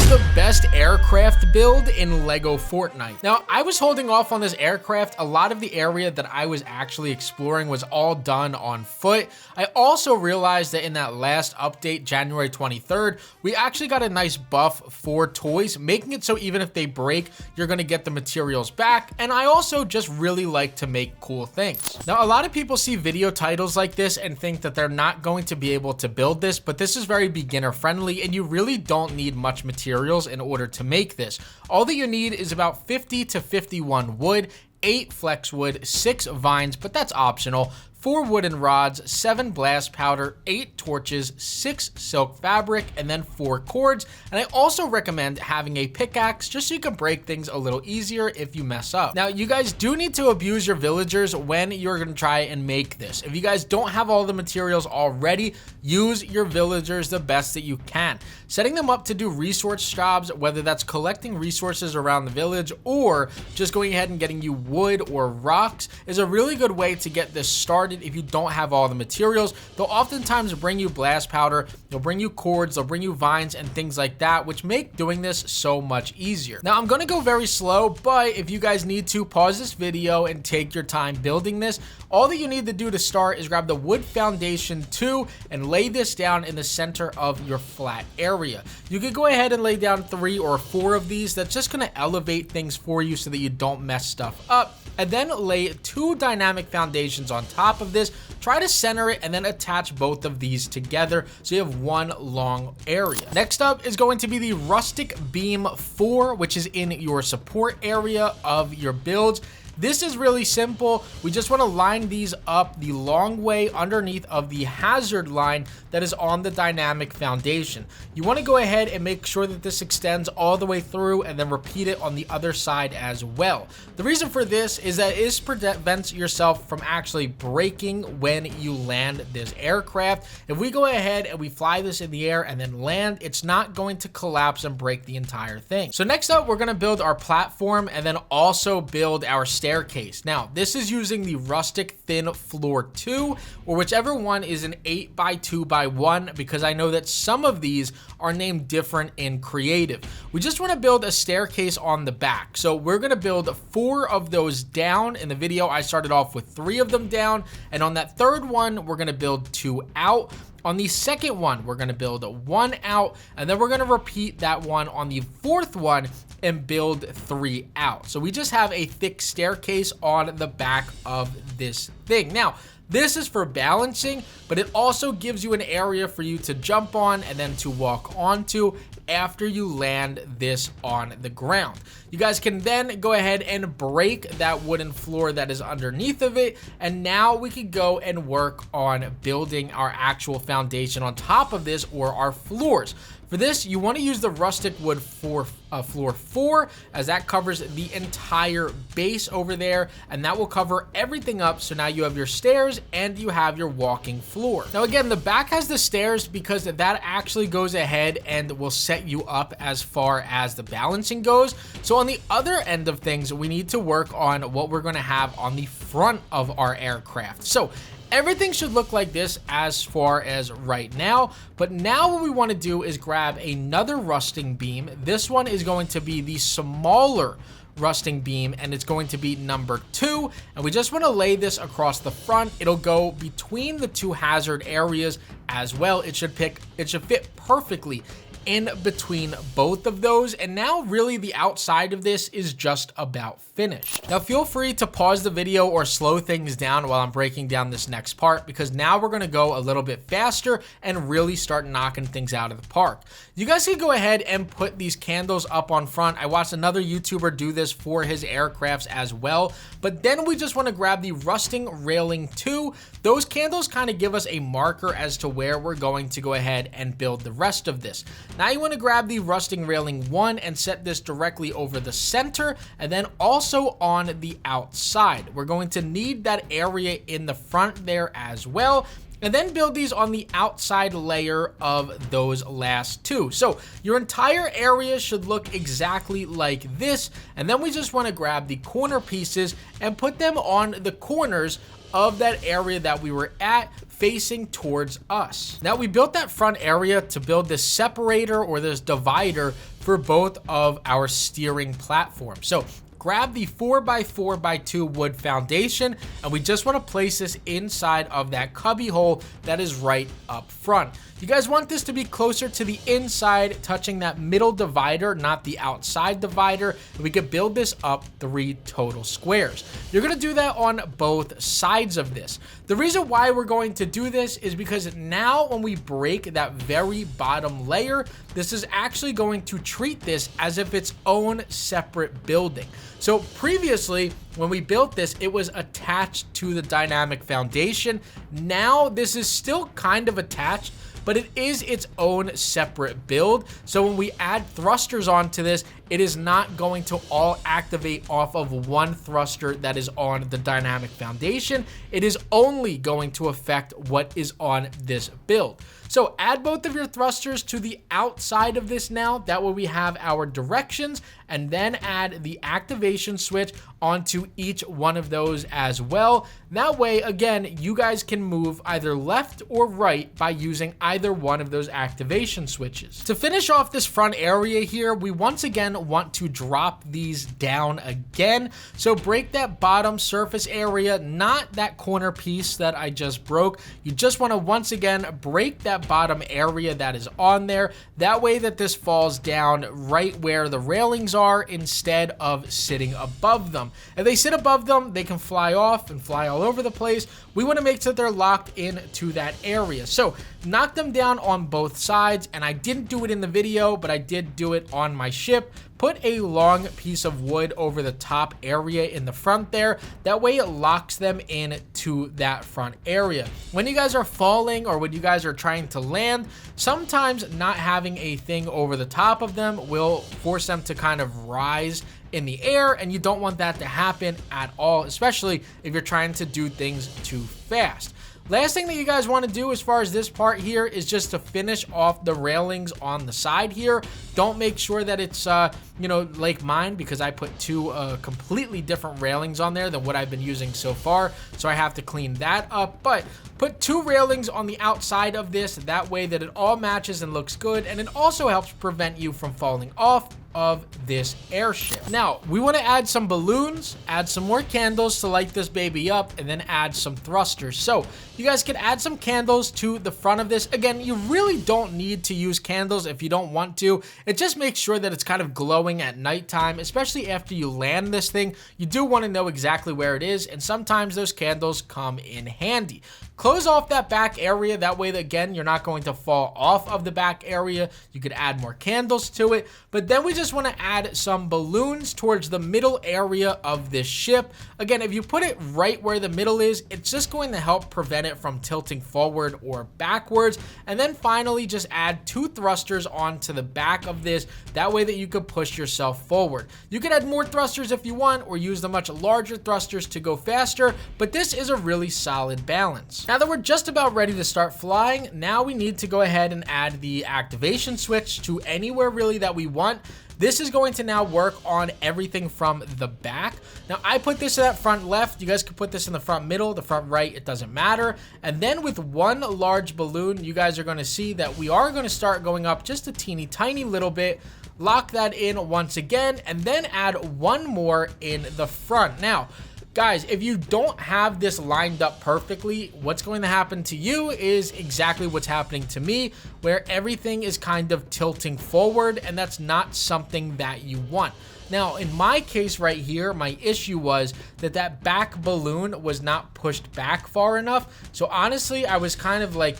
is the best aircraft build in LEGO Fortnite. Now, I was holding off on this aircraft. A lot of the area that I was actually exploring was all done on foot. I also realized that in that last update, January 23rd, we actually got a nice buff for toys, making it so even if they break, you're gonna get the materials back. And I also just really like to make cool things. Now, a lot of people see video titles like this and think that they're not going to be able to build this, but this is very beginner friendly and you really don't need much materials in order to make this. All that you need is about 50 to 51 wood, 8 flex wood, 6 vines, but that's optional, 4 wooden rods, 7 blast powder, 8 torches, 6 silk fabric, and then 4 cords. And I also recommend having a pickaxe just so you can break things a little easier if you mess up. Now, you guys do need to abuse your villagers when you're gonna try and make this. If you guys don't have all the materials already, use your villagers the best that you can. Setting them up to do resource jobs, whether that's collecting resources around the village or just going ahead and getting you wood or rocks, is a really good way to get this started. If you don't have all the materials, they'll oftentimes bring you blast powder, they'll bring you cords, they'll bring you vines and things like that, which make doing this so much easier. Now, I'm gonna go very slow, but if you guys need to, pause this video and take your time building this. All that you need to do to start is grab the wood foundation 2 and lay this down in the center of your flat area. You could go ahead and lay down 3 or 4 of these. That's just gonna elevate things for you so that you don't mess stuff up. And then lay 2 dynamic foundations on top of this. Try to center it and then attach both of these together so you have one long area. Next up is going to be the rustic beam 4, which is in your support area of your builds. This is really simple. We just want to line these up the long way underneath of the hazard line that is on the dynamic foundation. You want to go ahead and make sure that this extends all the way through and then repeat it on the other side as well. The reason for this is that it prevents yourself from actually breaking when you land this aircraft. If we go ahead and we fly this in the air and then land, it's not going to collapse and break the entire thing. So next up, we're going to build our platform and then also build our staircase. Now, this is using the rustic thin floor 2, or whichever one is an 8x2x1, because I know that some of these are named different in creative. We just want to build a staircase on the back. So we're going to build 4 of those down. In the video, I started off with 3 of them down, and on that third one, we're going to build 2 out. On the second one, we're gonna build 1 out, and then we're gonna repeat that one on the 4th one and build 3 out. So we just have a thick staircase on the back of this thing. Now, this is for balancing, but it also gives you an area for you to jump on and then to walk onto after you land this on the ground. You guys can then go ahead and break that wooden floor that is underneath of it, and now we can go and work on building our actual foundation on top of this, or our floors. For this, you want to use the rustic wood for floor 4, as that covers the entire base over there, and that will cover everything up. So now you have your stairs and you have your walking floor. Now again, the back has the stairs because that actually goes ahead and will set you up as far as the balancing goes. So on the other end of things, we need to work on what we're going to have on the front of our aircraft. So everything should look like this as far as right now, but now what we want to do is grab another rusting beam. This one is going to be the smaller rusting beam, and it's going to be number 2, and we just want to lay this across the front. It'll go between the 2 hazard areas as well. It should fit perfectly in between both of those, and now really the outside of this is just about finished. Now feel free to pause the video or slow things down while I'm breaking down this next part, because now we're going to go a little bit faster and really start knocking things out of the park. You guys can go ahead and put these candles up on front. I watched another YouTuber do this for his aircrafts as well, but then we just want to grab the rusting railing 2. Those candles kind of give us a marker as to where we're going to go ahead and build the rest of this. Now you want to grab the rusting railing 1 and set this directly over the center, and then also on the outside. We're going to need that area in the front there as well. and then build these on the outside layer of those last two. So your entire area should look exactly like this, and then we just want to grab the corner pieces and put them on the corners of that area that we were at, facing towards us. Now we built that front area to build this separator or this divider for both of our steering platforms. So grab the 4x4x2 wood foundation, and we just want to place this inside of that cubby hole that is right up front. You guys want this to be closer to the inside, touching that middle divider, not the outside divider. We could build this up 3 total squares. You're going to do that on both sides of this. The reason why we're going to do this is because now when we break that very bottom layer, this is actually going to treat this as if its own separate building. So previously, when we built this, it was attached to the dynamic foundation. Now this is still kind of attached, but it is its own separate build. So when we add thrusters onto this, it is not going to all activate off of one thruster that is on the dynamic foundation. It is only going to affect what is on this build. So add both of your thrusters to the outside of this now. That way we have our directions, and then add the activation switch onto each one of those as well. That way, again, you guys can move either left or right by using either one of those activation switches. To finish off this front area here, we once again want to drop these down again. So break that bottom surface area, not that corner piece that I just broke. You just want to once again break that bottom area that is on there. That way that this falls down right where the railings are instead of sitting above them. If they sit above them, they can fly off and fly all over the place. We want to make sure they're locked into that area. So knock them down on both sides, and I didn't do it in the video, but I did do it on my ship. Put a long piece of wood over the top area in the front there. That way it locks them into that front area. When you guys are falling or when you guys are trying to land, sometimes not having a thing over the top of them will force them to kind of rise in the air, and you don't want that to happen at all, especially if you're trying to do things too fast. Last thing that you guys want to do as far as this part here is just to finish off the railings on the side here. Don't make sure that it's, like mine, because I put two completely different railings on there than what I've been using so far. So I have to clean that up. But put 2 railings on the outside of this. That way that it all matches and looks good. And it also helps prevent you from falling off of this airship. Now, we want to add some balloons, add some more candles to light this baby up, and then add some thrusters. So you guys can add some candles to the front of this. Again, you really don't need to use candles if you don't want to. It just makes sure that it's kind of glowing at nighttime, especially after you land this thing. You do want to know exactly where it is, and sometimes those candles come in handy. Close off that back area. That way, again, you're not going to fall off of the back area. You could add more candles to it, but then we just want to add some balloons towards the middle area of this ship. Again, if you put it right where the middle is, it's just going to help prevent it from tilting forward or backwards. And then finally, just add 2 thrusters onto the back of this. That way that you could push yourself forward. You can add more thrusters if you want, or use the much larger thrusters to go faster, but this is a really solid balance. Now that we're just about ready to start flying, now we need to go ahead and add the activation switch to anywhere really that we want. This is going to now work on everything from the back. Now, I put this in that front left. You guys can put this in the front middle, the front right, it doesn't matter. And then with 1 large balloon, you guys are going to see that we are going to start going up just a teeny tiny little bit. Lock that in once again, and then add 1 more in the front. Now, guys, if you don't have this lined up perfectly, what's going to happen to you is exactly what's happening to me, where everything is kind of tilting forward, and that's not something that you want. Now, in my case right here, my issue was that back balloon was not pushed back far enough. So honestly, I was kind of like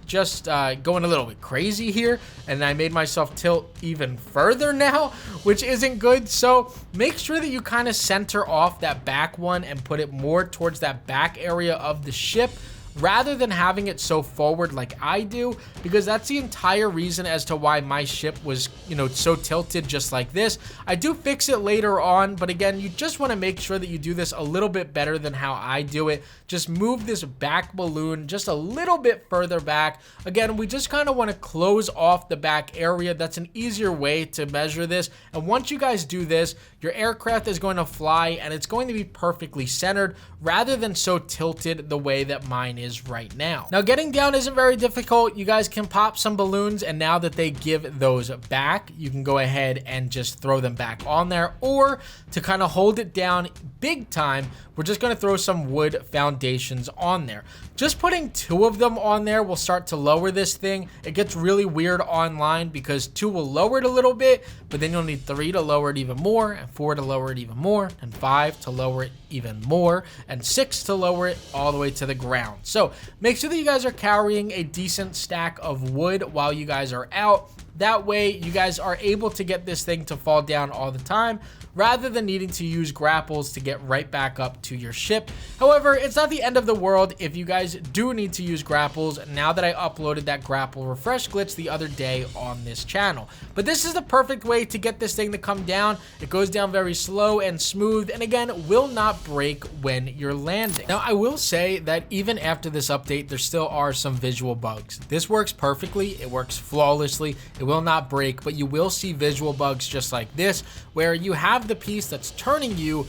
just going a little bit crazy here, and I made myself tilt even further now, which isn't good. So make sure that you kind of center off that back one and put it more towards that back area of the ship rather than having it so forward like I do, because that's the entire reason as to why my ship was, you know, so tilted just like this. I do fix it later on, but again, you just want to make sure that you do this a little bit better than how I do it. Just move this back balloon just a little bit further back. Again, we just kind of want to close off the back area. That's an easier way to measure this. And once you guys do this, your aircraft is going to fly and it's going to be perfectly centered rather than so tilted the way that mine is right now. Now, getting down isn't very difficult. You guys can pop some balloons, and now that they give those back, you can go ahead and just throw them back on there, or to kind of hold it down big time, we're just going to throw some wood foundations on there. Just putting 2 of them on there will start to lower this thing. It gets really weird online because 2 will lower it a little bit, but then you'll need 3 to lower it even more, and 4 to lower it even more, and 5 to lower it even more, and 6 to lower it all the way to the ground. So make sure that you guys are carrying a decent stack of wood while you guys are out. That way you guys are able to get this thing to fall down all the time rather than needing to use grapples to get right back up to your ship. However, it's not the end of the world if you guys do need to use grapples now that I uploaded that grapple refresh glitch the other day on this channel. But this is the perfect way to get this thing to come down. It goes down very slow and smooth, and again, will not break when you're landing. Now, I will say that even after this update, there still are some visual bugs. This works perfectly. It works flawlessly. It will not break, but you will see visual bugs just like this, where you have the piece that's turning you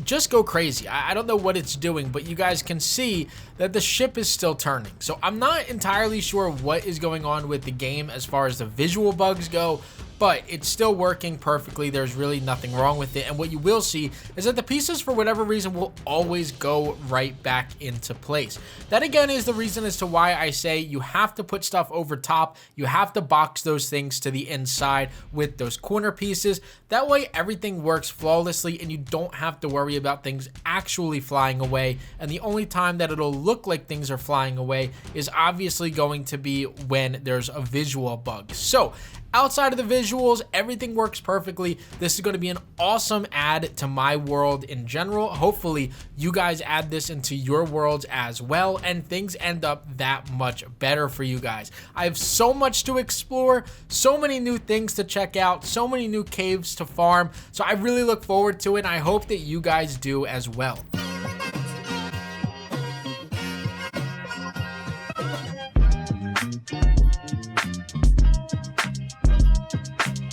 just go crazy. I don't know what it's doing, but you guys can see that the ship is still turning. So I'm not entirely sure what is going on with the game as far as the visual bugs go, but it's still working perfectly. There's really nothing wrong with it. And what you will see is that the pieces, for whatever reason, will always go right back into place. That again is the reason as to why I say you have to put stuff over top. You have to box those things to the inside with those corner pieces. That way everything works flawlessly and you don't have to worry about things actually flying away. And the only time that it'll look like things are flying away is obviously going to be when there's a visual bug. So outside of the visuals, everything works perfectly. This is going to be an awesome add to my world in general. Hopefully, you guys add this into your worlds as well, and things end up that much better for you guys. I have so much to explore, so many new things to check out, so many new caves to farm, so I really look forward to it, and I hope that you guys do as well.